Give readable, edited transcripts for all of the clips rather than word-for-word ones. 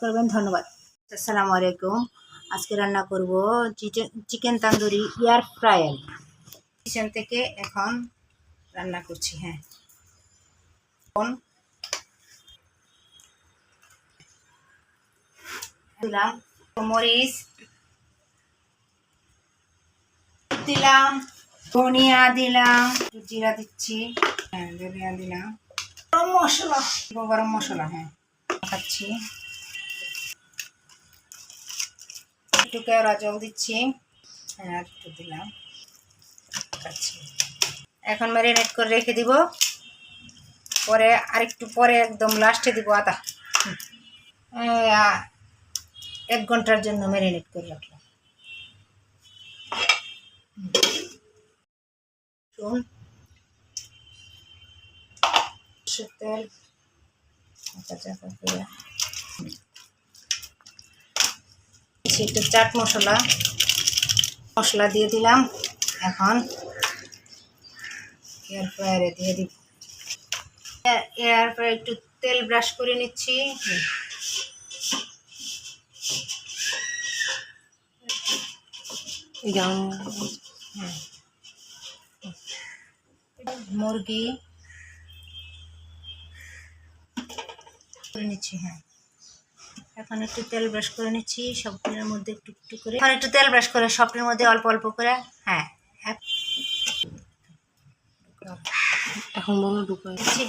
করবেন ধন্যবাদ। আসসালামু আলাইকুম। আজকে রান্না করব chicken tandoori air fryer. Kitchen থেকে এখন রান্না করছি। হ্যাঁ, দিলাম মরিচ, দিলাম ধনিয়া, দিলাম জিরা, দিচ্ছি হ্যাঁ ধনিয়া, দিলাম গরম মশলা, গরম মশলা হ্যাঁ খাচ্ছি, একটু কেওড়া জল দিচ্ছি হ্যাঁ একটু দিলাম খাচ্ছি। এখন ম্যারিনেট করে রেখে দিব, পরে আরেকটু পরে একদম লাস্টে দিব আদা 1 ঘন্টার জন্য ম্যারিনেট করে রাখলাম। তেল একটু চাট মশলা দিয়ে দিলাম। এখন এয়ার ফ্রায়ারে দিয়ে দিব। এয়ার ফ্রায়ারে একটু তেল ব্রাশ করে নিচ্ছি। মুরগি করে নিচ্ছি। হ্যাঁ, এখন একটু তেল ব্রাশ করে নিচ্ছি সবগুলোর মধ্যে একটু একটু করে। এখন একটু তেল ব্রাশ করে সবটির মধ্যে অল্প অল্প করে। হ্যাঁ, এখন বলো ঢুকাচ্ছি।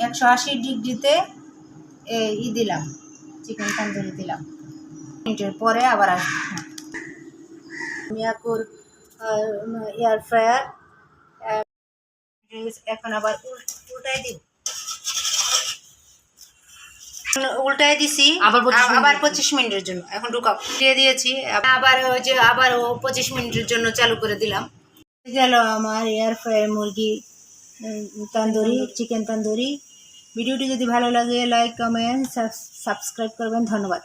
180 ডিগ্রিতে দিলাম, চিকেন তান্দুরি দিলাম। মিনিটের পরে আবার আসবো। মিয়াকুর এয়ার ফ্রায়ার এখন আবার উল্টাই দিছি আবার 25 মিনিটের জন্য। এখন ঢুকাও দিয়ে দিয়েছি, আবার ওই যে আবার 25 মিনিটের জন্য চালু করে দিলাম। গেল আমার এয়ার ফ্রায়ার মুরগি তান্দুরি, চিকেন তান্দুরি। ভিডিওটি যদি ভালো লাগে লাইক, কমেন্ট, সাবস্ক্রাইব করবেন। ধন্যবাদ।